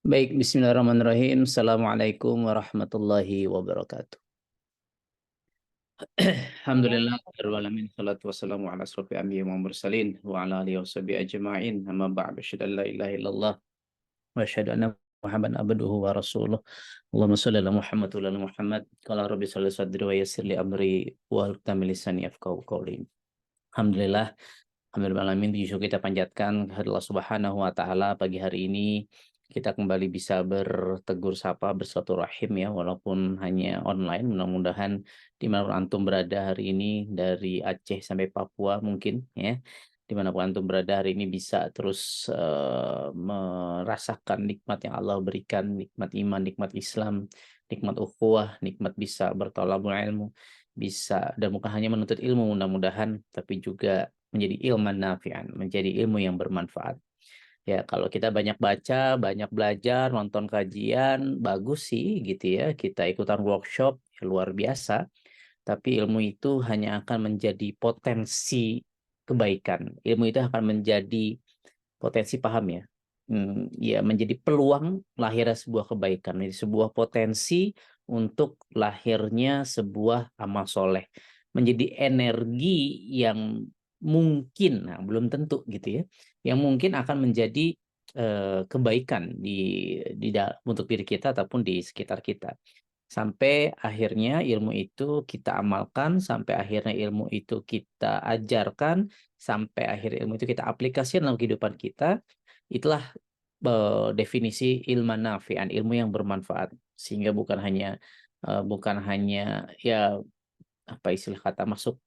Baik, bismillahirrahmanirrahim. Assalamualaikum warahmatullahi wabarakatuh. Alhamdulillah, rabbil alamin, salatu wassalamu ala asrofil anbiya'i wal mursalin wa ala alihi washabihi ajma'in. Amma ba'du, asyhadu an la ilaha illallah wa asyhadu anna Muhammadan abduhu wa rasuluh. Allahumma shalli ala Muhammad wa ala Muhammad. Qala rabbi shalli sadri wa yassir li amri wa hlul lisani yafqahu qawli. Alhamdulillah, Alhamdulillahirrahmanirrahim, puji syukur kita panjatkan kepada Allah Subhanahu wa Ta'ala. Pagi hari ini kita kembali bisa bertegur sapa, bersilaturahim ya, walaupun hanya online. Mudah-mudahan dimanapun antum berada hari ini, dari Aceh sampai Papua mungkin ya, dimanapun antum berada hari ini bisa terus merasakan nikmat yang Allah berikan, nikmat iman, nikmat Islam, nikmat ukhuwah, nikmat bisa bertolabul ilmu, bisa, dan bukan hanya menuntut ilmu mudah-mudahan, tapi juga menjadi ilman nafi'an, menjadi ilmu yang bermanfaat. Ya, kalau kita banyak baca, banyak belajar, nonton kajian, bagus sih gitu ya. Kita ikutan workshop, ya luar biasa. Tapi ilmu itu hanya akan menjadi potensi kebaikan. Ilmu itu akan menjadi potensi, paham ya? Ya, menjadi peluang lahirnya sebuah kebaikan, menjadi sebuah potensi untuk lahirnya sebuah amal soleh, menjadi energi yang mungkin, nah, belum tentu gitu ya, yang mungkin akan menjadi kebaikan untuk diri kita ataupun di sekitar kita. Sampai akhirnya ilmu itu kita amalkan, sampai akhirnya ilmu itu kita ajarkan, sampai akhir ilmu itu kita aplikasikan dalam kehidupan kita. Itulah definisi ilmu nafi'an, ilmu yang bermanfaat. Sehingga bukan hanya ya, apa istilah kata masuk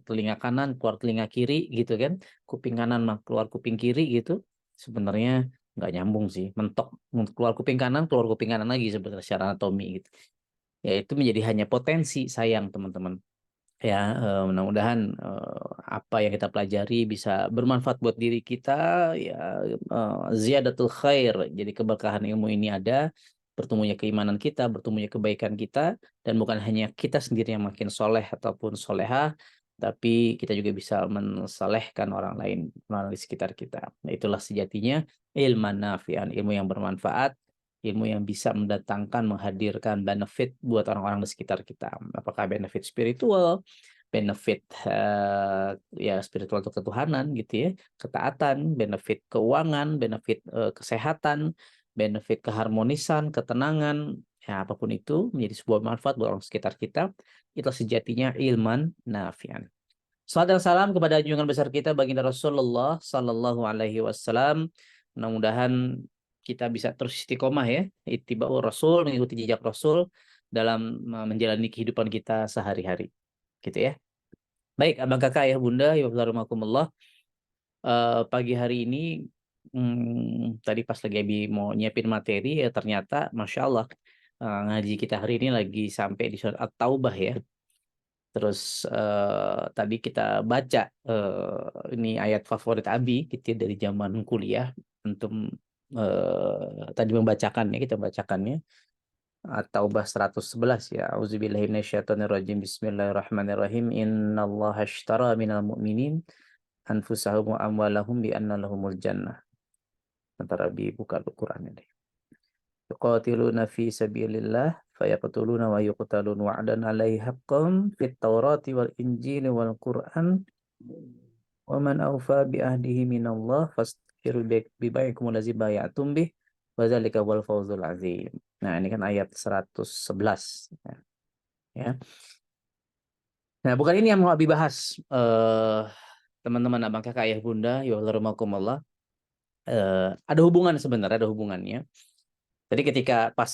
telinga kanan, keluar telinga kiri gitu kan. Kuping kanan keluar kuping kiri gitu. Sebenarnya nggak nyambung sih. Mentok keluar kuping kanan, keluar kuping kanan lagi sebenarnya secara anatomi gitu. Ya, itu menjadi hanya potensi, sayang teman-teman. Ya, mudah-mudahan apa yang kita pelajari bisa bermanfaat buat diri kita ya, ziyadatul khair. Jadi keberkahan ilmu ini ada, bertumbuhnya keimanan kita, bertumbuhnya kebaikan kita, dan bukan hanya kita sendiri yang makin soleh ataupun solehah, tapi kita juga bisa mensolehkan orang lain di sekitar kita. Nah, itulah sejatinya ilman nafi'an, ilmu yang bermanfaat, ilmu yang bisa mendatangkan, menghadirkan benefit buat orang-orang di sekitar kita. Apakah benefit spiritual, benefit ya spiritual atau ketuhanan gitu ya, ketaatan, benefit keuangan, benefit kesehatan, benefit keharmonisan, ketenangan, ya apapun itu menjadi sebuah manfaat buat orang sekitar kita. Itu sejatinya ilman nafian. Salam dan salam kepada junjungan besar kita baginda Rasulullah Sallallahu Alaihi Wasallam. Mudah-mudahan kita bisa terus istiqomah ya, ittiba'ur Rasul, mengikuti jejak Rasul dalam menjalani kehidupan kita sehari-hari, gitu ya. Baik, abang kakak ya bunda, ya rahimakumullah. Pagi hari ini, tadi pas lagi Abi mau nyiapin materi ya, ternyata masya Allah, ngaji kita hari ini lagi sampai di surat At-Taubah ya. Terus tadi kita baca ini ayat favorit Abi gitu ya, dari zaman kuliah untuk tadi membacakannya, kita bacakannya. At-Taubah 111 ya. Auzubillahi minasyaitonirrajim. Bismillahirrahmanirrahim. Innallaha ashtara minal mu'minin anfusahum wa amwalahum bi anna lahumul jannah. Antara buka Al-Qur'an deh. Yuqatiluna fi sabilillah fayaqtuluna wa yuqtalun wa'dan 'alaihi haqqan fit Taurati wal Injili wal Qur'an wa man awfa bi ahdihi minallah fastabshiru bi bai'ikum allazi bay'atum bih wa dzalika wal fawzul 'azim. Nah, ini kan ayat 111 ya. Nah, bukan ini yang mau Abi bahas, teman-teman, abang kakak, ayah bunda, ya Allah rahimakumullah. Ada hubungan sebenarnya, ada hubungannya. Tadi ketika pas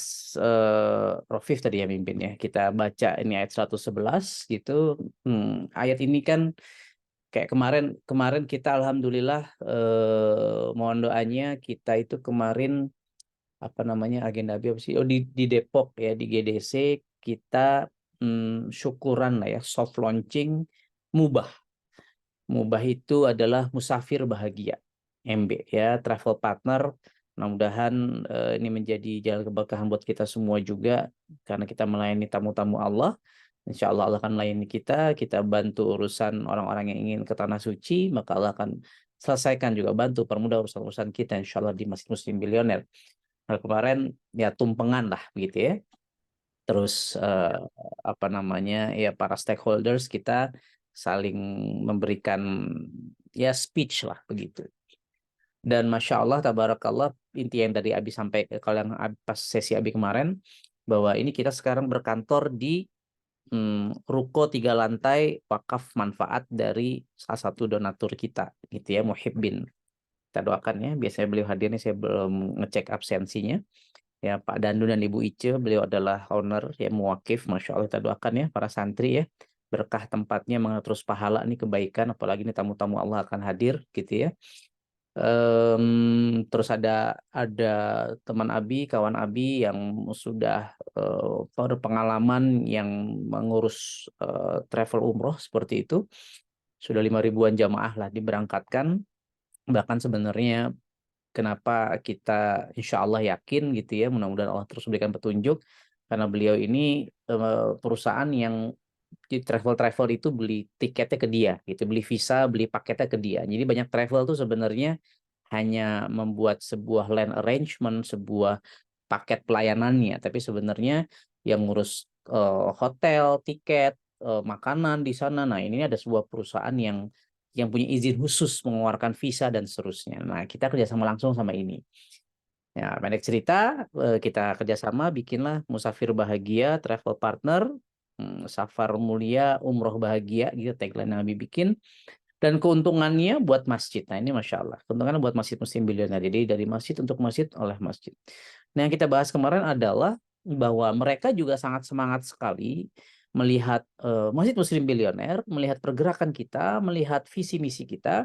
Rofif tadi ya mimpin ya, kita baca ini ayat 111 gitu. Ayat ini kan kayak kemarin kita alhamdulillah, mohon doanya, kita itu kemarin apa namanya, agenda apa sih? Oh, di Depok ya, di GDC kita syukuran lah ya, soft launching Mubah. Mubah itu adalah musafir bahagia, MB ya, travel partner. Mudah-mudahan ini menjadi jalan keberkahan buat kita semua juga, karena kita melayani tamu-tamu Allah. Insya Allah Allah akan melayani kita bantu urusan orang-orang yang ingin ke tanah suci, maka Allah akan selesaikan juga, bantu permudah urusan-urusan kita insya Allah di Masjid Muslim Bilioner. Nah, kemarin ya tumpengan lah begitu ya. Terus apa namanya ya, para stakeholders kita saling memberikan ya speech lah begitu. Dan Masya Allah, Tabarakallah, inti yang dari Abi sampai kalau yang pas sesi Abi kemarin, bahwa ini kita sekarang berkantor di ruko 3 lantai wakaf manfaat dari salah satu donatur kita, gitu ya, Muhibbin. Kita doakan ya, biasanya beliau hadir nih, saya belum ngecek absensinya. Ya, Pak Dandu dan Ibu Ice, beliau adalah owner ya, muwakif, Masya Allah, kita doakan ya, para santri ya. Berkah tempatnya, mengatur pahala nih, kebaikan, apalagi nih tamu-tamu Allah akan hadir, gitu ya. Terus ada teman Abi, kawan Abi yang sudah berpengalaman yang mengurus travel umroh seperti itu. Sudah 5 ribuan jamaah lah diberangkatkan. Bahkan sebenarnya kenapa kita insya Allah yakin gitu ya, mudah-mudahan Allah terus berikan petunjuk, karena beliau ini perusahaan yang di travel itu beli tiketnya ke dia gitu, beli visa, beli paketnya ke dia. Jadi banyak travel tuh sebenarnya hanya membuat sebuah land arrangement, sebuah paket pelayanannya, tapi sebenarnya yang ngurus hotel, tiket, makanan di sana. Nah, ini ada sebuah perusahaan yang punya izin khusus mengeluarkan visa dan seterusnya. Nah, kita kerjasama langsung sama ini. Ya, pendek cerita, kita kerjasama bikinlah Musafir Bahagia Travel Partner, Safar Mulia Umroh Bahagia gitu tagline yang Nabi bikin. Dan keuntungannya buat masjid. Nah ini Masya Allah. Keuntungannya buat Masjid Muslim Bilioner. Jadi dari masjid untuk masjid oleh masjid. Nah yang kita bahas kemarin adalah bahwa mereka juga sangat semangat sekali melihat Masjid Muslim Bilioner, melihat pergerakan kita, melihat visi misi kita.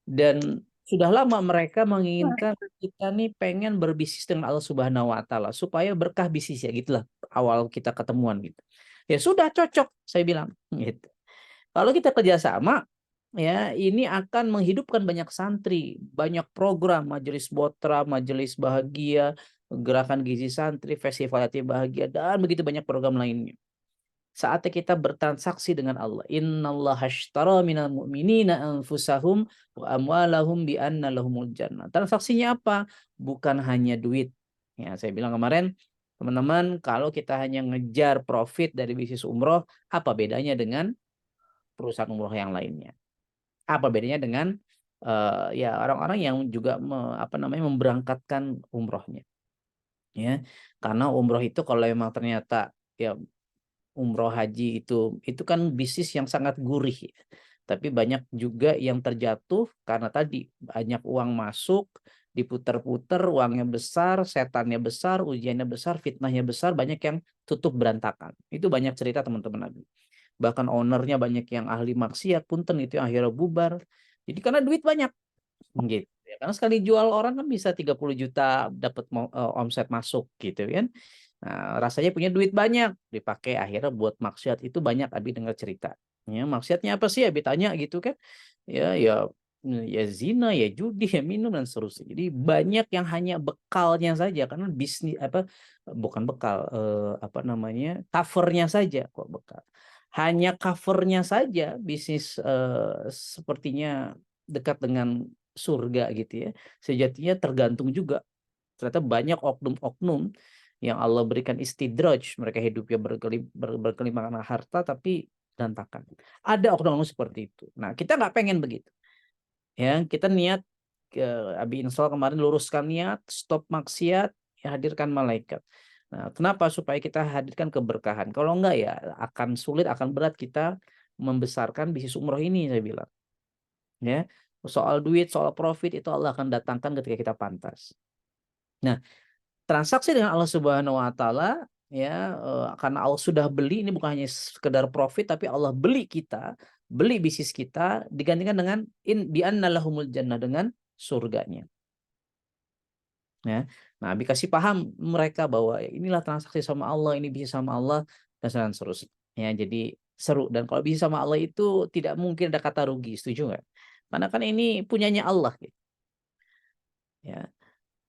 Dan sudah lama mereka menginginkan kita nih pengen berbisnis dengan Allah Subhanahu wa taala supaya berkah bisnis ya gitulah awal kita ketemuan gitu. Ya sudah cocok saya bilang gitu. Kalau kita kerjasama ya ini akan menghidupkan banyak santri, banyak program majelis botra, majelis bahagia, gerakan gizi santri, festival hati bahagia dan begitu banyak program lainnya. Saatnya kita bertransaksi dengan Allah. Innallaha ashtara minal mu'minina anfusahum wa amwalahum bi anna lahumul jannah. Transaksinya apa? Bukan hanya duit. Ya, saya bilang kemarin, teman-teman, kalau kita hanya ngejar profit dari bisnis umroh, apa bedanya dengan perusahaan umroh yang lainnya? Apa bedanya dengan ya orang-orang yang juga memberangkatkan umrohnya? Ya, karena umroh itu kalau memang ternyata ya umroh haji itu kan bisnis yang sangat gurih ya. Tapi banyak juga yang terjatuh karena tadi banyak uang masuk, diputer-puter, uangnya besar, setannya besar, ujiannya besar, fitnahnya besar, banyak yang tutup berantakan. Itu banyak cerita teman-teman Nabi. Bahkan ownernya banyak yang ahli maksiat, punten itu yang akhirnya bubar. Jadi karena duit banyak gitu. Ya, karena sekali jual orang kan bisa 30 juta dapat omset masuk gitu kan. Nah, rasanya punya duit banyak, dipakai akhirnya buat maksiat itu banyak Abi dengar cerita. Ya, maksiatnya apa sih Abi tanya gitu kan. Ya zina, ya judi, ya minum dan seterusnya. Jadi banyak yang hanya bekalnya saja karena bisnis bukan bekal covernya saja kok bekal. Hanya covernya saja bisnis sepertinya dekat dengan surga gitu ya. Sejatinya tergantung juga. Ternyata banyak oknum-oknum yang Allah berikan istidraj, mereka hidupnya berkelimpahan harta tapi berantakan. Ada oknum seperti itu. Nah, kita nggak pengen begitu. Ya, kita niat ke Abi Insol kemarin luruskan niat, stop maksiat, ya hadirkan malaikat. Nah, kenapa? Supaya kita hadirkan keberkahan. Kalau enggak ya akan sulit, akan berat kita membesarkan bisnis umroh ini saya bilang. Ya, soal duit, soal profit itu Allah akan datangkan ketika kita pantas. Nah, transaksi dengan Allah Subhanahu wa taala ya karena Allah sudah beli, ini bukan hanya sekedar profit tapi Allah beli kita, beli bisnis kita digantikan dengan bi annalahumul jannah dengan surganya. Ya. Nah, Abi kasih paham mereka bahwa inilah transaksi sama Allah, ini bisnis sama Allah dan seterusnya. Ya, jadi seru dan kalau bisnis sama Allah itu tidak mungkin ada kata rugi, setuju nggak? Karena kan ini punyanya Allah gitu. Ya.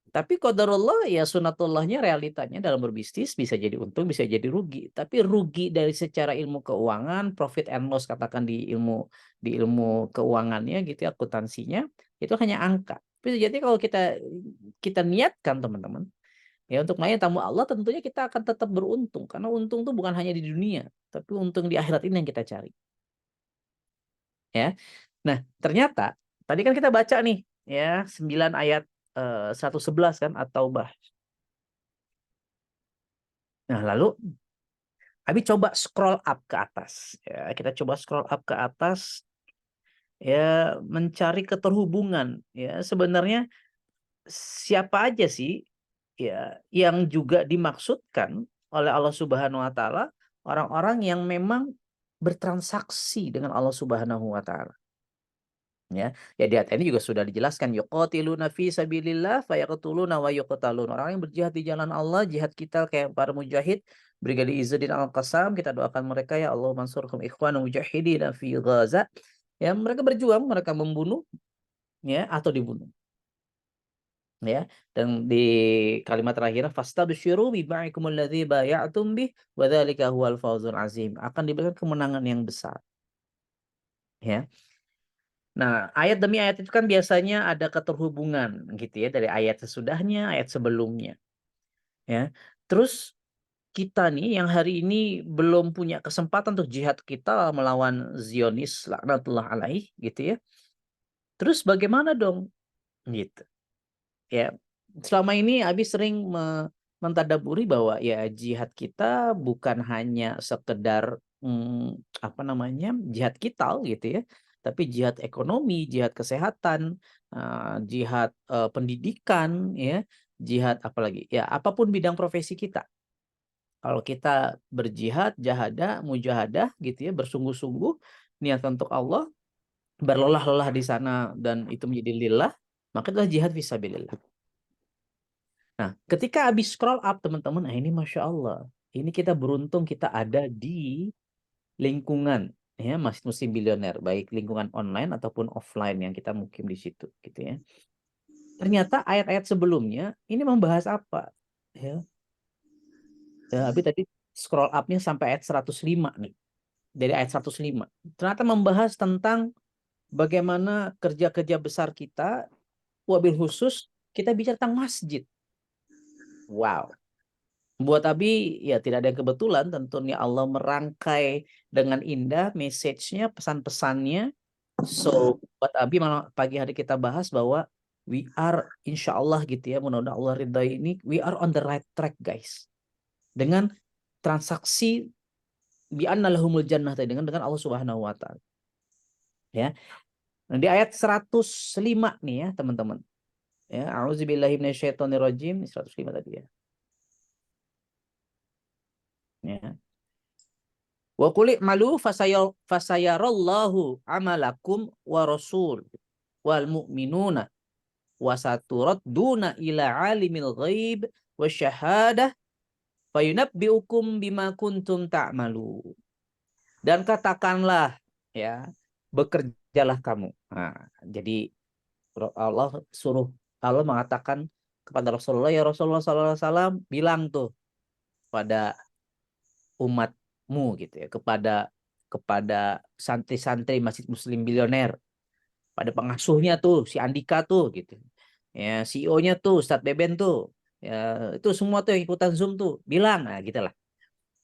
Tapi qadarullah ya sunatullahnya realitanya dalam berbisnis bisa jadi untung, bisa jadi rugi. Tapi rugi dari secara ilmu keuangan, profit and loss katakan di ilmu keuangannya gitu ya, akuntansinya, Itu hanya angka. Tapi jadi kalau kita niatkan teman-teman, ya untuk melayani tamu Allah, tentunya kita akan tetap beruntung. Karena untung itu bukan hanya di dunia, tapi untung di akhirat ini yang kita cari. Ya. Nah, ternyata tadi kan kita baca nih ya 9 ayat 111 kan atau bah. Nah, lalu Abi coba scroll up ke atas ya. Kita coba scroll up ke atas ya, mencari keterhubungan ya. Sebenarnya siapa aja sih ya yang juga dimaksudkan oleh Allah Subhanahu wa taala, orang-orang yang memang bertransaksi dengan Allah Subhanahu wa taala. Ya, ya di ayat ini juga sudah dijelaskan yuqatiluna fi sabilillah fayaqtuluna wa yuqtalun. Orang yang berjihad di jalan Allah, jihad kita kayak para mujahid, Brigadir Izzuddin Al-Qassam, kita doakan mereka ya Allah mansurkum ikhwan mujahidin fi Gaza. Ya, mereka berjuang, mereka membunuh ya atau dibunuh. Ya, dan di kalimat terakhir fastabsyiru bibaikumul ladzi bay'atum bih wa dzalika huwal fawzul azim. Akan diberikan kemenangan yang besar. Ya. Nah, ayat demi ayat itu kan biasanya ada keterhubungan gitu ya dari ayat sesudahnya, ayat sebelumnya. Ya. Terus kita nih yang hari ini belum punya kesempatan untuk jihad kita melawan Zionis laknatullah alaih gitu ya. Terus bagaimana dong? Gitu. Ya, selama ini Abi sering mentadaburi bahwa ya jihad kita bukan hanya sekedar apa namanya jihad kita gitu ya, tapi jihad ekonomi, jihad kesehatan, jihad pendidikan, ya, jihad apalagi ya apapun bidang profesi kita. Kalau kita berjihad, jahadah, mujahadah gitu ya, bersungguh-sungguh niat untuk Allah, berlelah-lelah di sana dan itu menjadi lillah, maka itulah jihad fisabilillah. Nah, ketika habis scroll up teman-teman, nah ini Masya Allah. Ini kita beruntung kita ada di lingkungan ya masjid muslim bilioner, baik lingkungan online ataupun offline yang kita mukim di situ gitu ya. Ternyata ayat-ayat sebelumnya ini membahas apa? Ya, tapi tadi scroll up-nya sampai ayat 105 nih. Dari ayat 105. Ternyata membahas tentang bagaimana kerja-kerja besar kita, wabil khusus kita bicara tentang masjid. Wow. Buat Abi, ya tidak ada yang kebetulan, tentunya Allah merangkai dengan indah message-nya, pesan-pesannya. So, buat Abi malam pagi hari kita bahas bahwa we are insya Allah gitu ya, mudah-mudahan Allah ridhai ini, we are on the right track guys. Dengan transaksi bi anna lahumul jannah tadi, dengan Allah Subhanahu wa taala. Ya. Nah, di ayat 105 nih ya, teman-teman. Ya, auzubillahi minasyaitonirrajim, 105 tadi ya. Ya. Wa qul malu fasayarallahu amalakum wa rasul wal mu'minuna wa saturadduna ila alimil ghaib wasyahadah fayunabbiukum bima kuntum ta'malu. Dan katakanlah ya, bekerjalah kamu. Nah, jadi Allah mengatakan kepada Rasulullah, ya Rasulullah sallallahu alaihi wasallam bilang tuh pada umatmu gitu ya, kepada santri-santri Masjid Muslim Bilioner, pada pengasuhnya tuh si Andika tuh gitu. Ya, CEO-nya tuh Ustadz Beben tuh. Ya, itu semua tuh yang ikutan Zoom tuh bilang nah gitulah.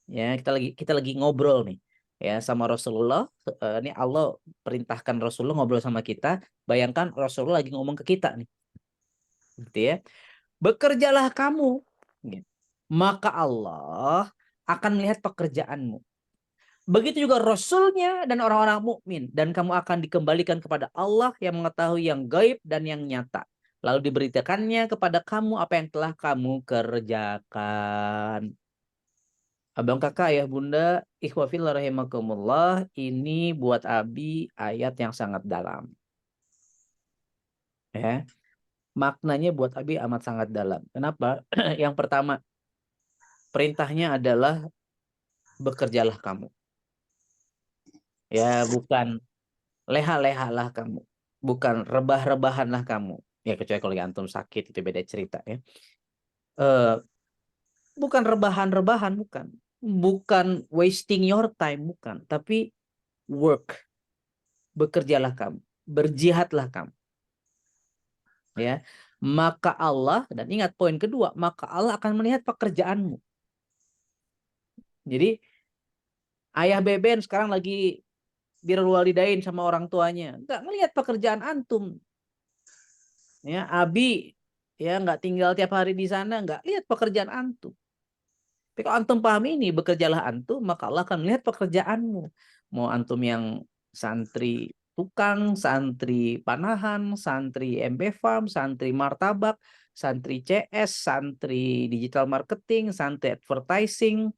Ya, kita lagi ngobrol nih ya sama Rasulullah. Ini Allah perintahkan Rasulullah ngobrol sama kita. Bayangkan Rasulullah lagi ngomong ke kita nih. Gitu ya. Bekerjalah kamu. Gitu. Maka Allah akan melihat pekerjaanmu. Begitu juga Rasulnya dan orang-orang mukmin, dan kamu akan dikembalikan kepada Allah yang mengetahui yang gaib dan yang nyata. Lalu diberitakannya kepada kamu apa yang telah kamu kerjakan. Abang kakak ayah bunda, ikhwafil rahimakumullah, ini buat Abi ayat yang sangat dalam. Ya, maknanya buat Abi amat sangat dalam. Kenapa? Yang pertama, perintahnya adalah bekerjalah kamu. Ya, bukan leha-lehalah kamu. Bukan rebah-rebahanlah kamu. Ya, kecuali kalau antum sakit, itu beda cerita ya. Bukan rebahan-rebahan, bukan. Bukan wasting your time, bukan. Tapi work. Bekerjalah kamu. Berjihadlah kamu. ya, maka Allah, dan ingat poin kedua, maka Allah akan melihat pekerjaanmu. Jadi ayah Beben sekarang lagi birrul walidain sama orang tuanya, nggak ngelihat pekerjaan antum. Ya, Abi ya nggak tinggal tiap hari di sana, nggak lihat pekerjaan antum. Tapi kalau antum paham ini, bekerjalah antum, maka Allah akan melihat pekerjaanmu. Mau antum yang santri tukang, santri panahan, santri MB Farm, santri martabak, santri CS, santri digital marketing, santri advertising,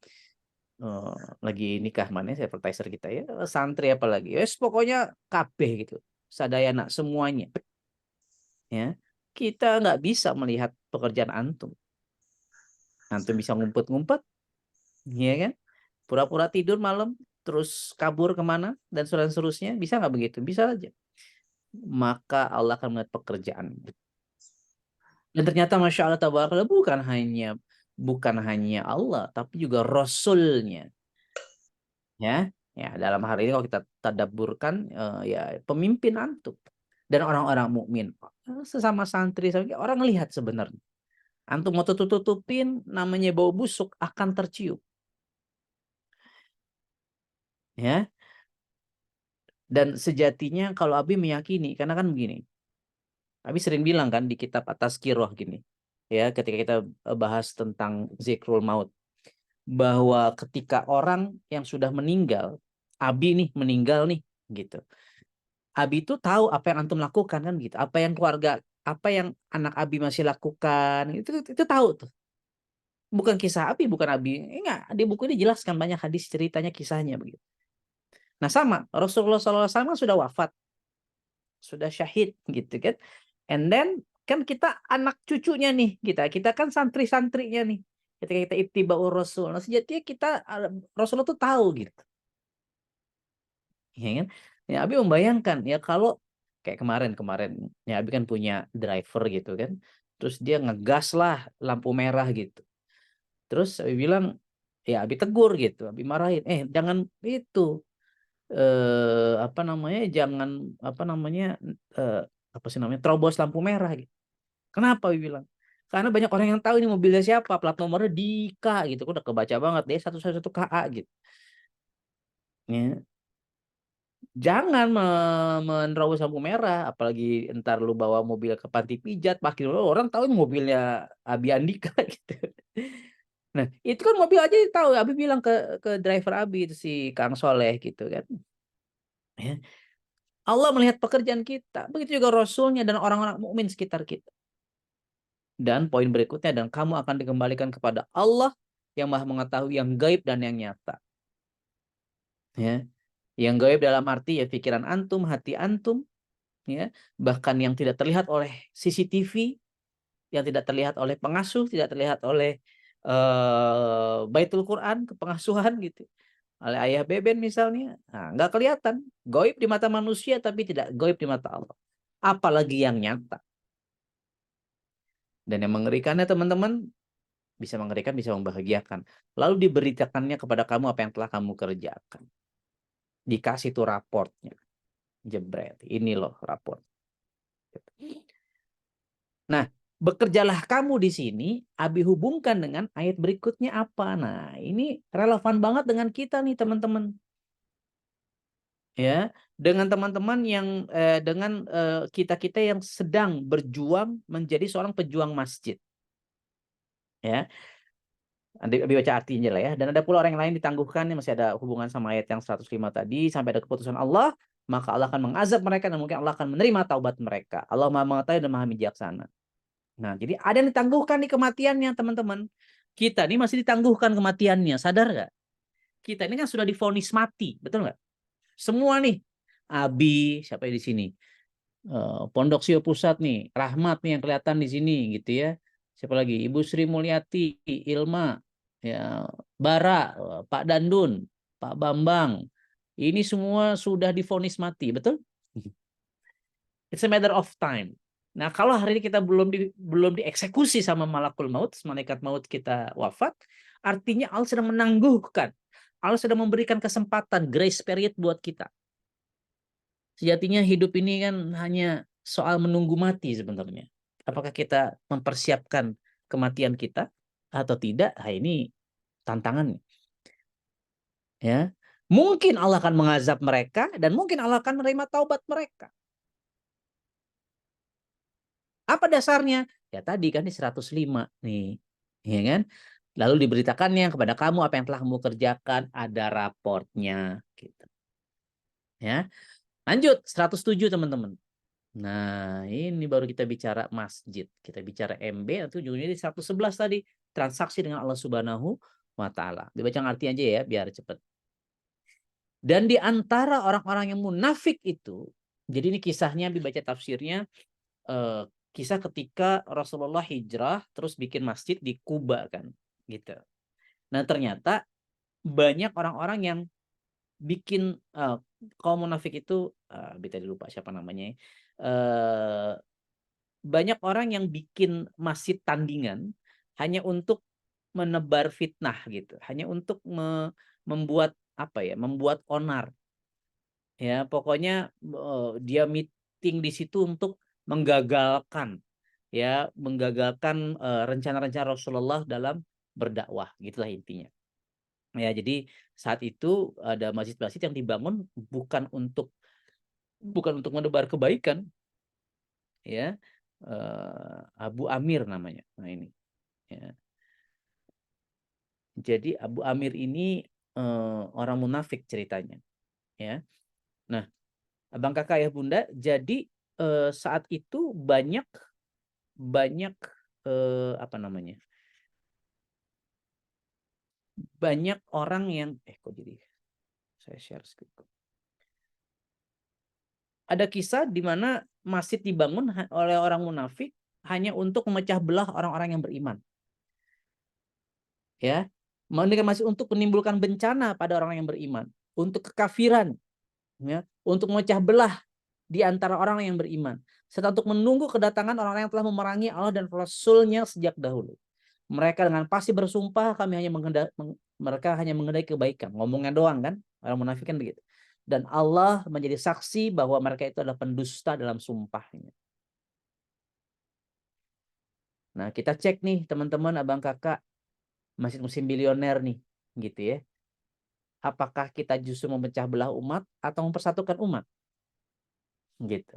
lagi nikah mana sih advertiser kita ya, santri apalagi, yes pokoknya kabeh gitu, sadayana semuanya. Ya, kita nggak bisa melihat pekerjaan antum. Antum bisa ngumpet-ngumpet, ya kan? Pura-pura tidur malam, terus kabur kemana, dan seterusnya. Bisa nggak begitu? Bisa aja. Maka Allah akan melihat pekerjaan. Dan ternyata Masya Allah tabarakallah, bukan hanya Allah, tapi juga Rasulnya. Ya, ya dalam hal ini kalau kita tadabburkan, ya pemimpin antum dan orang-orang mukmin, sesama santri, orang lihat sebenarnya. Antum mau tutup-tutupin, namanya bau busuk akan tercium. Ya, dan sejatinya kalau Abi meyakini, karena kan begini, Abi sering bilang kan di kitab At-Tazkirah gini, ya ketika kita bahas tentang zikrul maut, bahwa ketika orang yang sudah meninggal, Abi nih meninggal nih, gitu. Abi itu tahu apa yang antum lakukan kan gitu, apa yang keluarga, apa yang anak Abi masih lakukan, itu tahu tuh. Bukan kisah Abi, bukan Abi, enggak, di buku ini jelaskan banyak hadis ceritanya kisahnya begitu. Nah sama, Rasulullah SAW sudah wafat, sudah syahid gitu kan. And then kan kita anak cucunya nih, kita kan santri-santrinya nih. Ketika kita ittiba'ur Rasul, nah sejatinya kita, Rasulullah tuh tahu gitu. Ya kan? Ya Abi membayangkan ya kalau kayak kemarin ya Abi kan punya driver gitu kan. Terus dia ngegas lah lampu merah gitu. Terus Abi bilang, ya Abi tegur gitu, Abi marahin, jangan itu, apa namanya, jangan apa namanya, eh, apa sih namanya, terobos lampu merah gitu. Kenapa Abi bilang? Karena banyak orang yang tahu ini mobilnya siapa, plat nomornya Dika gitu, udah kebaca banget deh 111 KA gitu. Ya. Jangan menerobos lampu merah, apalagi ntar lu bawa mobil ke panti pijat, makin orang tahu ini mobilnya Abi Andika gitu. Nah, itu kan mobil aja tahu. Abi bilang ke driver Abi itu si Kang Soleh gitu kan. Ya. Allah melihat pekerjaan kita, begitu juga Rasulnya dan orang-orang mukmin sekitar kita. Dan poin berikutnya, dan kamu akan dikembalikan kepada Allah yang Maha mengetahui yang gaib dan yang nyata. Ya. Yang gaib dalam arti ya pikiran antum, hati antum, ya, bahkan yang tidak terlihat oleh CCTV, yang tidak terlihat oleh pengasuh, tidak terlihat oleh Baitul Quran, kepengasuhan gitu, oleh ayah Beben misalnya, nah, nggak kelihatan, gaib di mata manusia tapi tidak gaib di mata Allah, apalagi yang nyata. Dan yang mengerikannya teman-teman, bisa mengerikan, bisa membahagiakan, lalu diberitakannya kepada kamu apa yang telah kamu kerjakan, dikasih tuh raportnya, jebret, ini loh raport. Nah, bekerjalah kamu di sini, Abi hubungkan dengan ayat berikutnya apa? Nah, ini relevan banget dengan kita nih, teman-teman. Ya, dengan teman-teman yang dengan kita-kita yang sedang berjuang menjadi seorang pejuang masjid. Ya, Abi baca artinya lah ya. Dan ada pula orang yang lain ditangguhkan, yang masih ada hubungan sama ayat yang 105 tadi, sampai ada keputusan Allah, maka Allah akan mengazab mereka dan mungkin Allah akan menerima taubat mereka. Allah Maha mengetahui dan Maha bijaksana. Nah, jadi ada yang ditangguhkan di kematiannya, teman-teman. Kita ini masih ditangguhkan kematiannya, sadar nggak? Kita ini kan sudah divonis mati, betul nggak? Semua nih, Abi, siapa yang di sini? Pondok Sio Pusat nih, Rahmat nih yang kelihatan di sini, gitu ya. Siapa lagi? Ibu Sri Mulyati, Ilma, ya, Bara, Pak Dandun, Pak Bambang. Ini semua sudah divonis mati, betul? It's a matter of time. Nah, kalau hari ini kita belum dieksekusi sama malakul maut, malaikat maut kita wafat, artinya Allah sedang menangguhkan. Allah sedang memberikan kesempatan, grace period buat kita. Sejatinya hidup ini kan hanya soal menunggu mati sebenarnya. Apakah kita mempersiapkan kematian kita atau tidak? Nah, ini tantangannya. Ya, mungkin Allah akan mengazab mereka dan mungkin Allah akan menerima taubat mereka. Apa dasarnya? Ya tadi kan di 105 nih, ya kan? Lalu diberitakannya kepada kamu apa yang telah kamu kerjakan, ada raportnya gitu. Ya. Lanjut 107 teman-teman. Nah, ini baru kita bicara masjid. Kita bicara MB atau ujungnya di 111 tadi, transaksi dengan Allah Subhanahu wa taala. Dibaca arti aja ya biar cepat. Dan di antara orang-orang yang munafik itu, jadi ini kisahnya dibaca tafsirnya, eh, kisah ketika Rasulullah hijrah terus bikin masjid di Kuba kan, gitu. Nah, ternyata banyak orang-orang yang bikin kaum munafik itu bisa dilupa siapa namanya. Banyak orang yang bikin masjid tandingan hanya untuk menebar fitnah gitu, hanya untuk membuat apa ya, membuat onar. Ya, pokoknya dia meeting di situ untuk menggagalkan rencana-rencana Rasulullah dalam berdakwah, gitulah intinya. Ya, jadi saat itu ada masjid-masjid yang dibangun bukan untuk menebar kebaikan, ya. Abu Amir namanya. Nah, ini. Ya. Jadi Abu Amir ini orang munafik ceritanya, ya. Nah, abang kakak ya bunda, jadi saat itu banyak banyak apa namanya? Banyak orang yang kok jadi saya share screen. Ada kisah di mana masjid dibangun oleh orang munafik hanya untuk memecah belah orang-orang yang beriman. Ya. Mendirikan masjid untuk menimbulkan bencana pada orang yang beriman, untuk kekafiran, ya, untuk memecah belah di antara orang yang beriman, serta untuk menunggu kedatangan orang-orang yang telah memerangi Allah dan Rasul-Nya sejak dahulu. Mereka dengan pasti bersumpah mereka hanya mengendaki kebaikan. Ngomongnya doang kan, orang munafik kan begitu. Dan Allah menjadi saksi bahwa mereka itu adalah pendusta dalam sumpahnya. Nah, kita cek nih teman-teman, abang kakak, Masjid Muslim Bilioner nih, gitu ya. Apakah kita justru memecah belah umat atau mempersatukan umat? Gitu.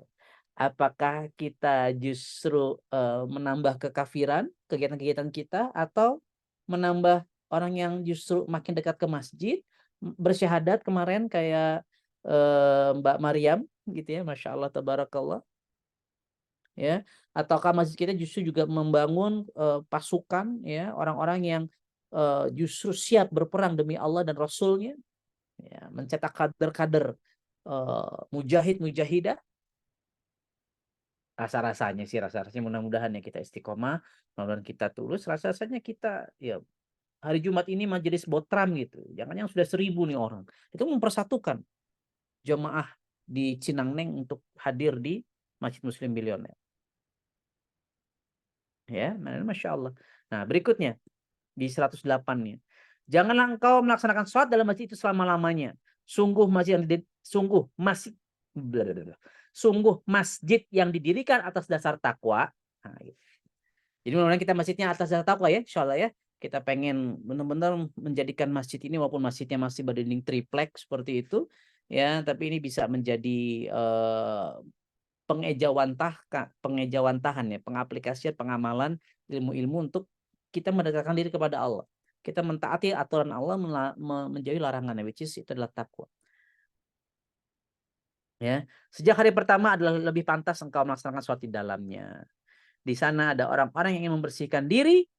Apakah kita justru menambah kekafiran kegiatan-kegiatan kita atau menambah orang yang justru makin dekat ke masjid, bersyahadat kemarin kayak Mbak Maryam gitu ya, Masya Allah tabarakallah, ya. Ataukah masjid kita justru juga membangun pasukan, ya, orang-orang yang justru siap berperang demi Allah dan Rasulnya, ya, mencetak kader-kader mujahid-mujahidah. Rasa-rasanya mudah-mudahan ya kita istiqomah, mudah-mudahan kita tulus, rasa-rasanya kita ya hari Jumat ini majelis botram gitu, jangan yang sudah 1.000 nih orang, itu mempersatukan jemaah di Cinangneng untuk hadir di Masjid Muslim Bilioner, ya. Masya Allah. Nah, berikutnya di 108 nya, janganlah engkau melaksanakan sholat dalam masjid itu selama-lamanya, sungguh masjid yang didirikan atas dasar takwa. Nah, gitu. Jadi mudah-mudahan kita masjidnya atas dasar takwa ya, insya Allah ya. Kita pengen benar-benar menjadikan masjid ini, walaupun masjidnya masih berdinding triplek seperti itu, ya, tapi ini bisa menjadi pengejawantahan ya, pengaplikasian, pengamalan ilmu-ilmu untuk kita mendekatkan diri kepada Allah. Kita mentaati aturan Allah, menjauhi larangannya, which is itu adalah takwa. Ya, sejak hari pertama adalah lebih pantas engkau melaksanakan sholat di dalamnya. Di sana ada orang-orang yang ingin membersihkan diri.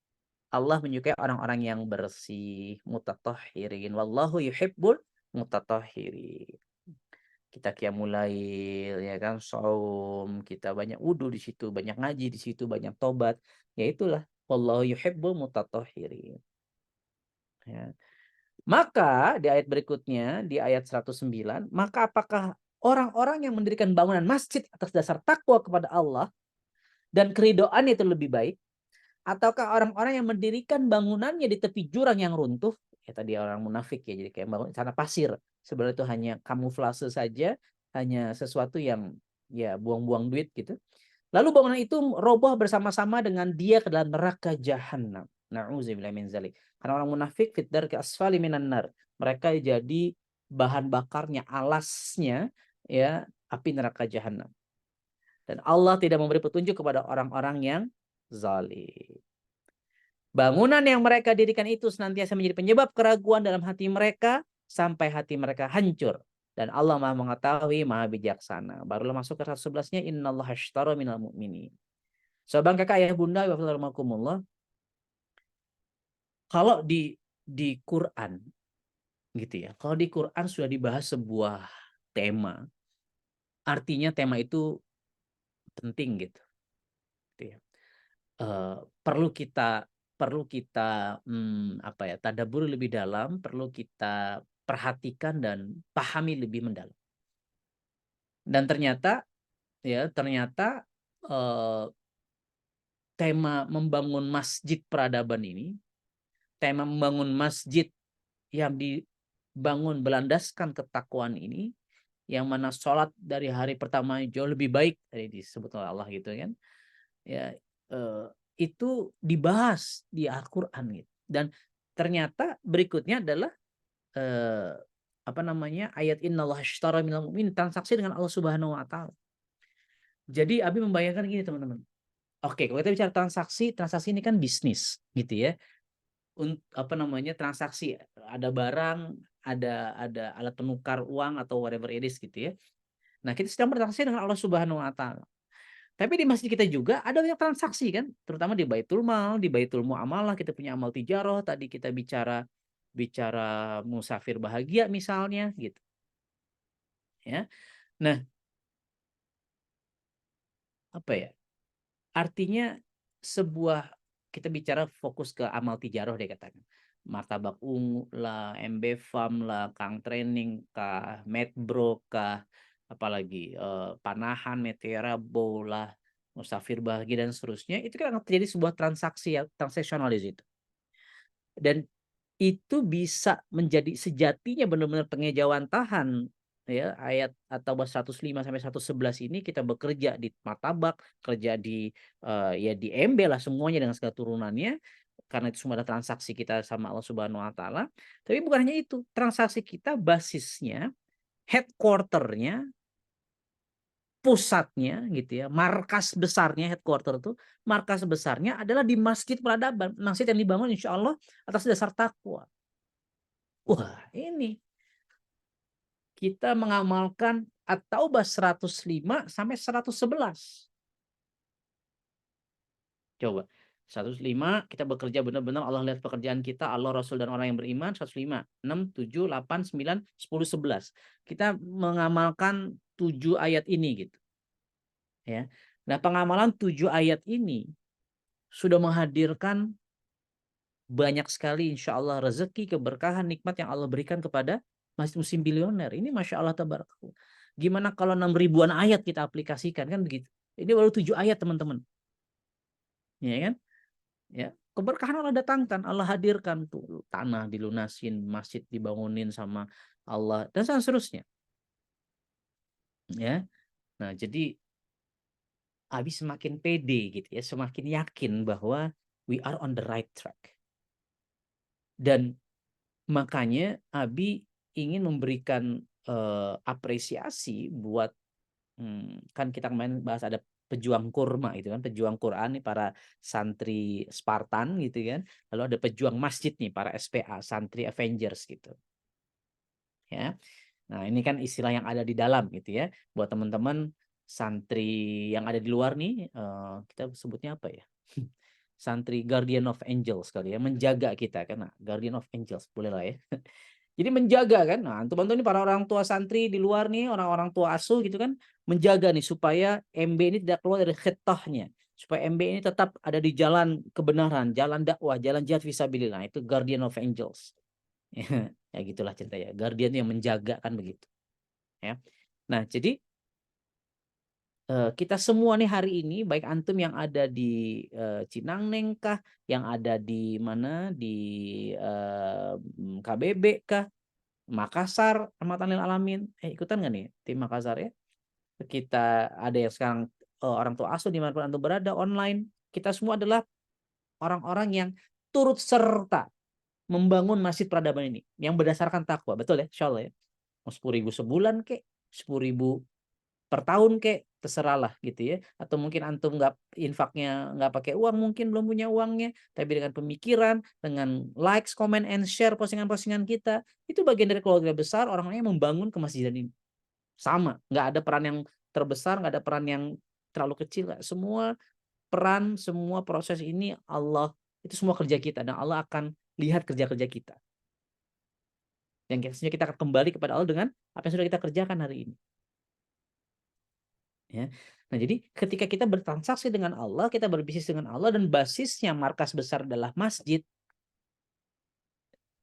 Allah menyukai orang-orang yang bersih, mutatahhirin. Wallahu yuhibbul mutatahhirin. Kita qiyamul lail, ya kan, saum, kita banyak wudu di situ, banyak ngaji di situ, banyak tobat. Ya itulah, wallahu yuhibbul mutatahhirin. Ya. Maka di ayat berikutnya, di ayat 109, maka apakah orang-orang yang mendirikan bangunan masjid atas dasar takwa kepada Allah dan keridoan itu lebih baik, ataukah orang-orang yang mendirikan bangunannya di tepi jurang yang runtuh? Ya tadi orang munafik ya, jadi kayak bangun tanah pasir. Sebenarnya itu hanya kamuflase saja, hanya sesuatu yang ya buang-buang duit gitu. Lalu bangunan itu roboh bersama-sama dengan dia ke dalam neraka jahanam. Na'udzubillah min dzalik. Karena orang munafik fit darki asfali minan nar. Mereka jadi bahan bakarnya, alasnya ya api neraka jahanam. Dan Allah tidak memberi petunjuk kepada orang-orang yang zalim. Bangunan yang mereka dirikan itu senantiasa menjadi penyebab keraguan dalam hati mereka sampai hati mereka hancur. Dan Allah Maha mengetahui, Maha bijaksana. Barulah masuk ke 111-nya, innallaha ashtara minal mu'minin. Sobat kakak ayah bunda, kalau di Quran gitu ya. Kalau di Quran sudah dibahas sebuah tema, artinya tema itu penting gitu. Gitu ya. Perlu kita apa ya, tadabbur lebih dalam, perlu kita perhatikan dan pahami lebih mendalam. Dan ternyata eh, tema membangun masjid peradaban ini, tema membangun masjid yang dibangun berlandaskan ketakwaan ini, yang mana sholat dari hari pertama jauh lebih baik tadi disebut oleh Allah gitu kan ya, itu dibahas di Al-Quran gitu. Dan ternyata berikutnya adalah apa namanya, ayat innallaha ashtara minal mu'minin, transaksi dengan Allah Subhanahu wa taala. Jadi Abi membayangkan gini teman-teman. Oke, kalau kita bicara transaksi ini kan bisnis gitu ya. Apa namanya, transaksi, ada barang, ada alat penukar uang atau whatever it is gitu ya. Nah, kita sedang bertransaksi dengan Allah Subhanahu wa taala. Tapi di masjid kita juga ada banyak transaksi kan, terutama di Baitul Mal, di Baitul Muamalah kita punya amal tijaroh, tadi kita bicara musafir bahagia misalnya gitu. Ya. Nah, apa ya? Artinya sebuah, kita bicara fokus ke amal tijaroh deh katakan. Martabak Ungu lah, MB Farm lah, Kang Training kah, Medbro kah, apalagi Panahan, Metera Bow lah, Musafir Bahagia dan seterusnya, itu kan akan terjadi sebuah transaksi ya, transaksional di situ. Dan itu bisa menjadi sejatinya benar-benar pengejawantahan ya, ayat atau 105 sampai 111 ini kita bekerja di martabak, kerja di ya di MB lah semuanya dengan segala turunannya, karena itu semua ada transaksi kita sama Allah Subhanahu wa taala. Tapi bukan hanya itu, transaksi kita basisnya, headquarternya, pusatnya gitu ya, markas besarnya, headquarter itu markas besarnya adalah di Masjid Peradaban, masjid yang dibangun insya Allah atas dasar takwa. Wah, ini kita mengamalkan At-Taubah 105 sampai 111. Coba. 105 kita bekerja benar-benar, Allah lihat pekerjaan kita, Allah, Rasul dan orang yang beriman. 105, 6, 7, 8, 9, 10, 11. Kita mengamalkan 7 ayat ini gitu. Ya. Nah, pengamalan 7 ayat ini sudah menghadirkan banyak sekali insya Allah rezeki, keberkahan, nikmat yang Allah berikan kepada Masjid Muslim Bilioner. Ini Masya Allah tabarakallah. Gimana kalau 6 ribuan ayat kita aplikasikan kan begitu. Ini baru 7 ayat teman-teman. Ya kan? Ya. Keberkahan Allah datangkan, Allah hadirkan tuh, tanah dilunasin, masjid dibangunin sama Allah dan seterusnya. Ya. Nah, jadi Abi semakin pede gitu ya, semakin yakin bahwa we are on the right track. Dan makanya Abi ingin memberikan apresiasi buat kan kita kemarin bahas ada pejuang kurma itu kan, pejuang Quran nih para santri Spartan gitu kan. Lalu ada pejuang masjid nih para SPA, santri Avengers gitu. Ya. Nah, ini kan istilah yang ada di dalam gitu ya. Buat teman-teman santri yang ada di luar nih, kita sebutnya apa ya? Santri Guardian of Angels kali ya, menjaga kita kan. Nah, Guardian of Angels boleh lah ya. Jadi menjaga kan. Nah, bantu nih para orang tua santri di luar nih, orang-orang tua asuh gitu kan, menjaga nih supaya MB ini tidak keluar dari khitahnya. Supaya MB ini tetap ada di jalan kebenaran, jalan dakwah, jalan jihad fisabilillah. Itu Guardian of Angels. Ya gitulah cerita ya. Guardian yang menjaga kan begitu. Ya. Nah, jadi kita semua nih hari ini, baik antum yang ada di Cinangneng kah, yang ada di mana, di KBB kah, Makassar, Rahmatan lil Alamin. Ikutan nggak nih tim Makassar ya? Kita ada yang sekarang orang tua asuh dimanapun antum berada, online, kita semua adalah orang-orang yang turut serta membangun masjid peradaban ini yang berdasarkan takwa, betul ya, insya Allah ya. Mau 10.000 sebulan kek, 10.000 per tahun kek, terserahlah gitu ya. Atau mungkin antum nggak infaknya nggak pakai uang, mungkin belum punya uangnya, tapi dengan pemikiran, dengan likes, comment, and share postingan-postingan kita, itu bagian dari keluarga besar orang-orang yang membangun kemasjidan ini. Sama, nggak ada peran yang terbesar, nggak ada peran yang terlalu kecil. Semua peran, semua proses ini Allah, itu semua kerja kita, dan Allah akan lihat kerja-kerja kita. Dan kita akan kembali kepada Allah dengan apa yang sudah kita kerjakan hari ini. Ya. Nah, jadi ketika kita bertransaksi dengan Allah, kita berbisnis dengan Allah, dan basisnya markas besar adalah masjid,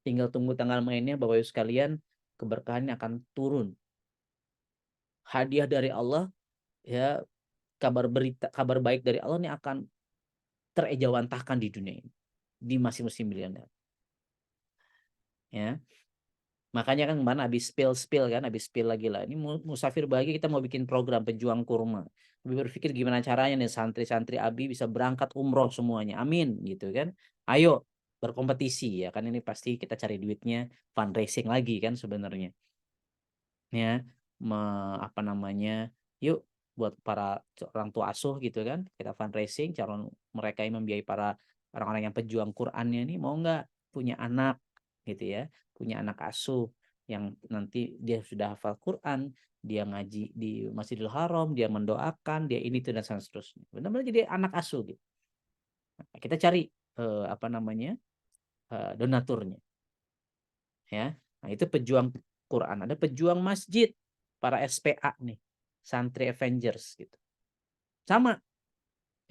tinggal tunggu tanggal mainnya, Bapak Ibu sekalian, keberkahannya akan turun. Hadiah dari Allah, ya, kabar baik dari Allah ini akan terejawantahkan di dunia ini, di masing-masing miliuner. Ya. Makanya kan kemarin habis spill kan, habis spill lagi lah. Ini Musafir Bahagia kita mau bikin program pejuang kurma. Abi berpikir gimana caranya nih santri-santri Abi bisa berangkat umroh semuanya. Amin gitu kan. Ayo berkompetisi ya kan, ini pasti kita cari duitnya, fundraising lagi kan sebenarnya. Ya, apa namanya? Yuk buat para orang tua asuh gitu kan, kita fundraising, calon mereka yang membiayai para orang-orang yang pejuang Qur'annya ini mau nggak punya anak gitu ya, punya anak asuh yang nanti dia sudah hafal Quran, dia ngaji di Masjidil Haram, dia mendoakan, dia ini itu dan seterusnya. Benar-benar jadi anak asuh gitu. Nah, kita cari apa namanya? Donaturnya. Ya. Nah, itu pejuang Quran, ada pejuang masjid, para SPA nih, santri Avengers gitu. Sama.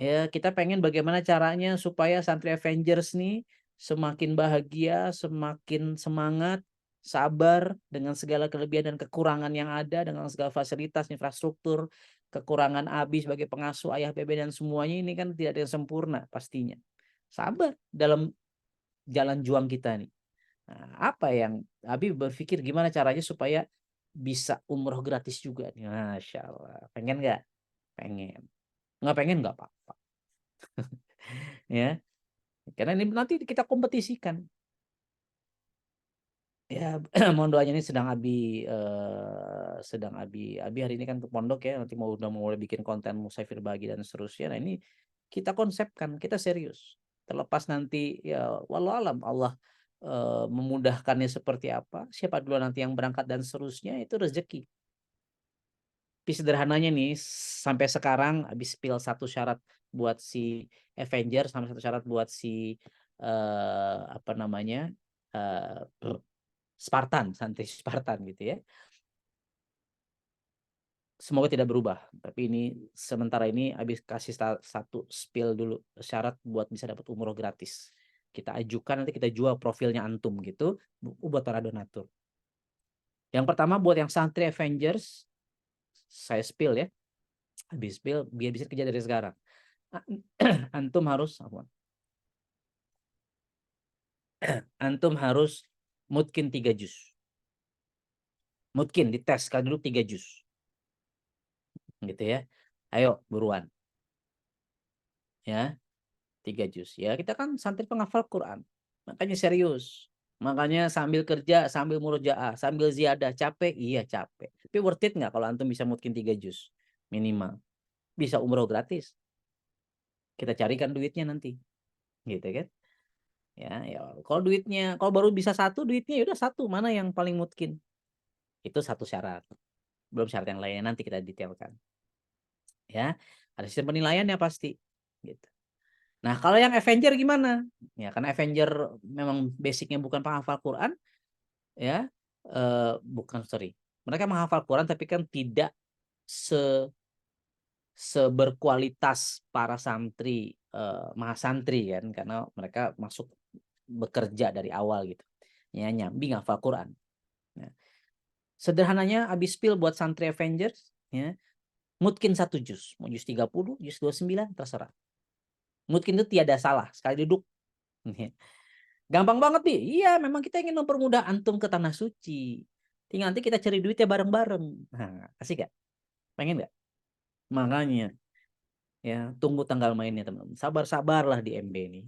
Ya, kita pengen bagaimana caranya supaya santri Avengers nih semakin bahagia, semakin semangat, sabar dengan segala kelebihan dan kekurangan yang ada, dengan segala fasilitas, infrastruktur, kekurangan Abi sebagai pengasuh, ayah bebe dan semuanya ini kan tidak ada yang sempurna pastinya. Sabar dalam jalan juang kita nih. Nah, apa yang Abi berpikir gimana caranya supaya bisa umroh gratis juga nih? Masya Allah. Pengen nggak? Pengen. Nggak pengen nggak apa-apa. Ya, karena ini nanti kita kompetisikan. Ya, mohon doanya, ini sedang Abi hari ini kan ke pondok ya, nanti udah mau mulai bikin konten Musafir Bagi dan seterusnya. Nah, ini kita konsepkan, kita serius. Terlepas nanti ya walau alam Allah memudahkannya seperti apa, siapa dulu nanti yang berangkat dan seterusnya, itu rezeki. Tapi sederhananya nih, sampai sekarang habis spill satu syarat buat si Avenger, sama satu syarat buat si apa namanya, Spartan, santri Spartan gitu ya. Semoga tidak berubah. Tapi ini sementara ini habis kasih satu spill dulu syarat buat bisa dapat umroh gratis. Kita ajukan, nanti kita jual profilnya antum gitu buat para donatur. Yang pertama buat yang santri Avengers, saya spill ya. Habis spill biar bisa kerja dari sekarang. Antum harus apa? Antum harus mungkin 3 juz. Mungkin dites sekali dulu 3 juz. Gitu ya. Ayo buruan. Ya. 3 juz. Ya, kita kan santri penghafal Quran. Makanya serius. Makanya sambil kerja, sambil murojaah, sambil ziyadah, capek? Iya, capek. Tapi worth it nggak kalau antum bisa mungkin 3 juz? Minimal. Bisa umroh gratis. Kita carikan duitnya nanti. Gitu kan? Ya, kalau duitnya, kalau baru bisa satu, duitnya ya udah satu, mana yang paling mungkin? Itu satu syarat. Belum syarat yang lainnya, nanti kita detailkan. Ya, ada sistem penilaian ya pasti. Gitu. Nah, kalau yang Avenger gimana? Ya, karena Avenger memang basicnya bukan penghafal Quran, ya, bukan sorry. Mereka menghafal Quran tapi kan tidak seberkualitas para santri, mahasantri kan, karena mereka masuk bekerja dari awal gitu. Ya, nyambi ngafal Quran. Nah, sederhananya habis pil buat santri Avengers, ya, mungkin 1 juz, mau juz 30, juz 29, terserah. Mungkin itu tiada salah, sekali duduk. Gampang banget, Bi. Iya, memang kita ingin mempermudah antum ke tanah suci. Tinggal nanti kita cari duitnya bareng-bareng. Nah, asik gak? Pengen gak? Makanya. Ya, tunggu tanggal mainnya teman-teman. Sabar-sabarlah di MB ini.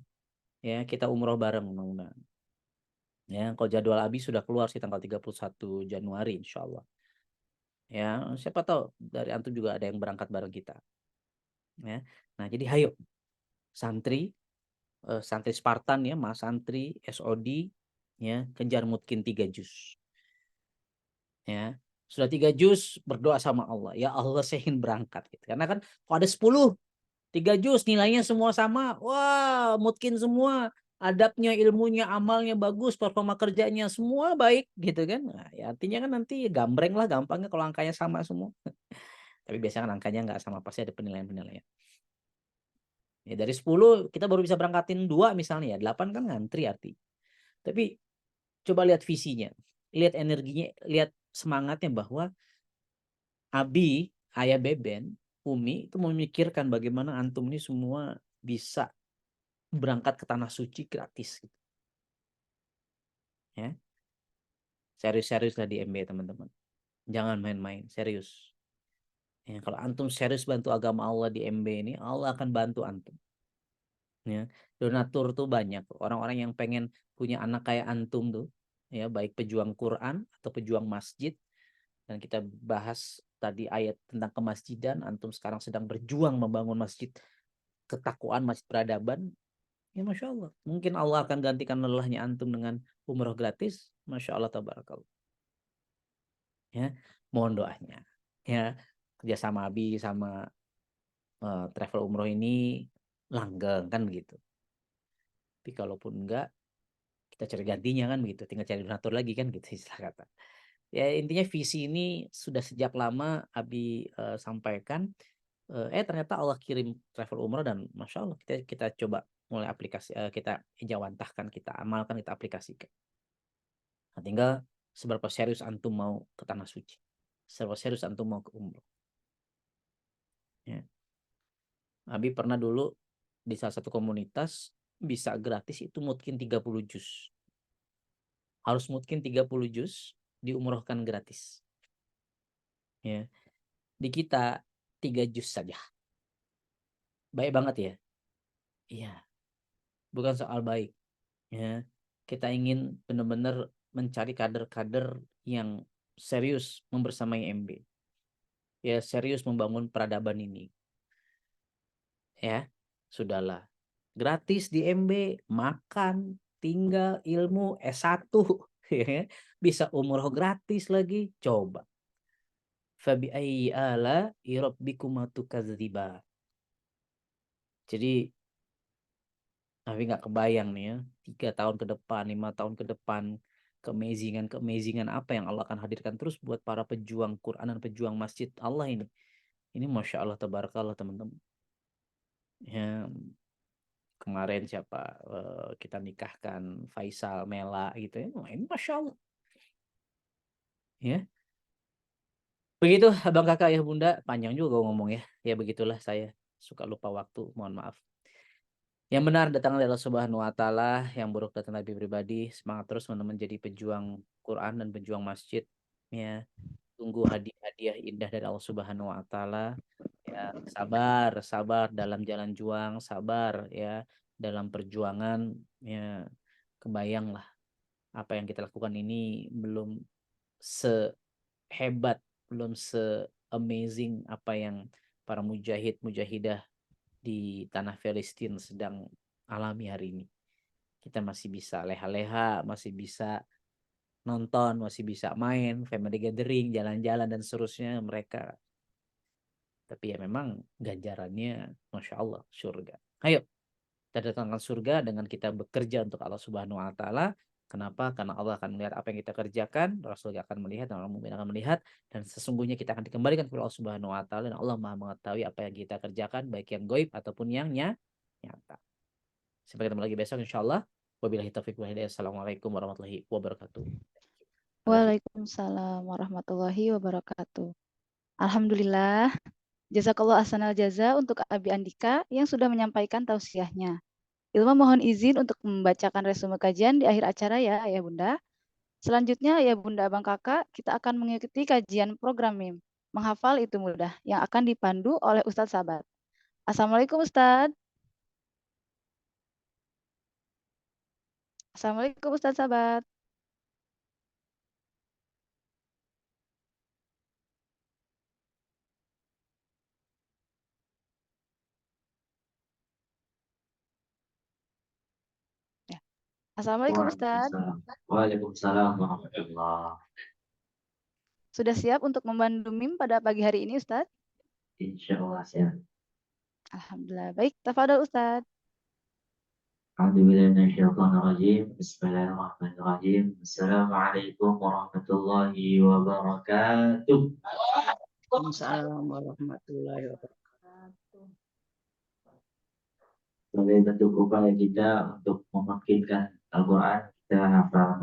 Ya, kita umroh bareng mudah-mudahan. Ya, kalau jadwal Abi sudah keluar sih tanggal 31 Januari insya Allah. Ya, siapa tahu dari antum juga ada yang berangkat bareng kita. Ya. Nah, jadi hayo santri, santri Spartan ya, Mas santri, SOD ya, kejar mungkin 3 juz. Ya. Sudah 3 juz berdoa sama Allah. Ya Allah saya ingin berangkat gitu. Karena kan kalau ada 10 3 juz nilainya semua sama. Wah, mungkin semua adabnya, ilmunya, amalnya bagus, performa kerjanya semua baik gitu kan. Nah, ya artinya kan nanti gambreng lah gampangnya kalau angkanya sama semua. Tapi biasanya kan angkanya nggak sama, pasti ada penilaian-penilaian. Ya dari 10 kita baru bisa berangkatin 2 misalnya ya, 8 kan ngantri arti. Tapi coba lihat visinya, lihat energinya, lihat semangatnya bahwa Abi, Ayah Beben, Umi itu memikirkan bagaimana antum ini semua bisa berangkat ke tanah suci gratis gitu. Ya. Serius-serius lah di MB teman-teman. Jangan main-main, serius. Ya, kalau antum serius bantu agama Allah di MB ini, Allah akan bantu antum. Ya. Donatur tuh banyak. Orang-orang yang pengen punya anak kayak antum tuh, ya baik pejuang Quran atau pejuang masjid. Dan kita bahas tadi ayat tentang kemasjidan, antum sekarang sedang berjuang membangun masjid ketakwaan, masjid peradaban. Ya Masya Allah. Mungkin Allah akan gantikan lelahnya antum dengan umroh gratis. Masya Allah tabarakallah. Ya, mohon doanya. Ya, kerjasama Abi sama travel umroh ini langgeng kan begitu. Tapi kalaupun enggak, kita cari gantinya kan begitu. Tinggal cari donatur lagi kan gitu istilah kata. Ya intinya visi ini sudah sejak lama Abi sampaikan. Ternyata Allah kirim travel umroh dan Masya Allah kita coba mulai aplikasi, kita ejawantahkan, kita amalkan, kita aplikasikan. Nah, tinggal seberapa serius antum mau ke tanah suci, seberapa serius antum mau ke umroh. Ya. Abi pernah dulu di salah satu komunitas bisa gratis itu mungkin 30 juz. Harus mungkin 30 juz diumrohkan gratis. Ya. Di kita 3 juz saja. Baik banget ya. Iya, bukan soal baik. Ya. Kita ingin benar-benar mencari kader-kader yang serius membersamai MB. Ya, serius membangun peradaban ini. Ya, sudahlah. Gratis di MB, makan, tinggal, ilmu, S1. Ya. Bisa umroh gratis lagi. Coba. Fabi ayyi ala rabbikuma tukadziban. Jadi tapi nggak kebayang nih ya, 3 tahun ke depan, 5 tahun ke depan, keamazingan apa yang Allah akan hadirkan terus buat para pejuang Quran dan pejuang masjid Allah ini. Ini Masya Allah tabarakallah teman-teman. Ya, kemarin siapa kita nikahkan Faisal Mela gitu ya. Wah, ini Masya Allah. Ya, begitu abang kakak ya bunda, panjang juga ngomong ya. Ya begitulah saya suka lupa waktu, mohon maaf. Yang benar datang dari Allah Subhanahu wa taala, yang buruk datang dari pribadi. Semangat terus teman-teman jadi pejuang Quran dan pejuang masjid. Ya, tunggu hadiah-hadiah indah dari Allah Subhanahu wa taala. Ya, sabar, sabar dalam jalan juang, sabar ya dalam perjuangan. Ya, kebayanglah apa yang kita lakukan ini belum sehebat, belum se-amazing apa yang para mujahid mujahidah di tanah Palestina sedang alami hari ini. Kita masih bisa leha-leha, masih bisa nonton, masih bisa main, family gathering, jalan-jalan dan seterusnya mereka. Tapi ya memang ganjarannya Masya Allah surga. Ayo kita datangkan surga dengan kita bekerja untuk Allah Subhanahu wa taala. Kenapa? Karena Allah akan melihat apa yang kita kerjakan, Rasul akan melihat, dan orang mukmin akan melihat, dan sesungguhnya kita akan dikembalikan kepada Allah Subhanahu wa taala dan Allah Maha mengetahui apa yang kita kerjakan baik yang goib ataupun yang nyata. Sampai ketemu lagi besok insyaallah. Wabillahi taufiq wal hidayah. Assalamualaikum warahmatullahi wabarakatuh. Waalaikumsalam warahmatullahi wabarakatuh. Alhamdulillah, jazakallah ahsanal jaza untuk Abi Andika yang sudah menyampaikan tausiahnya. Ilma mohon izin untuk membacakan resume kajian di akhir acara ya Ayah Bunda. Selanjutnya Ayah Bunda Abang Kakak, kita akan mengikuti kajian program MIM. Menghafal itu mudah yang akan dipandu oleh Ustadz Sabat. Assalamualaikum Ustadz. Assalamualaikum Ustadz sahabat. Ya. Assalamualaikum Ustadz. Waalaikumsalam. Waalaikumsalam warahmatullah. Sudah siap untuk membantu MIM pada pagi hari ini Ustadz? Insya Allah siap. Alhamdulillah. Baik, tafadhol Ustadz. A'udzubillahiminasyaitonirrajim. Bismillahirrahmanirrahim. Assalamualaikum warahmatullahi wabarakatuh. Waalaikumsalam warahmatullahi wabarakatuh. Sebagai bentuk upaya kita untuk memakinkan Al-Quran, kita hafal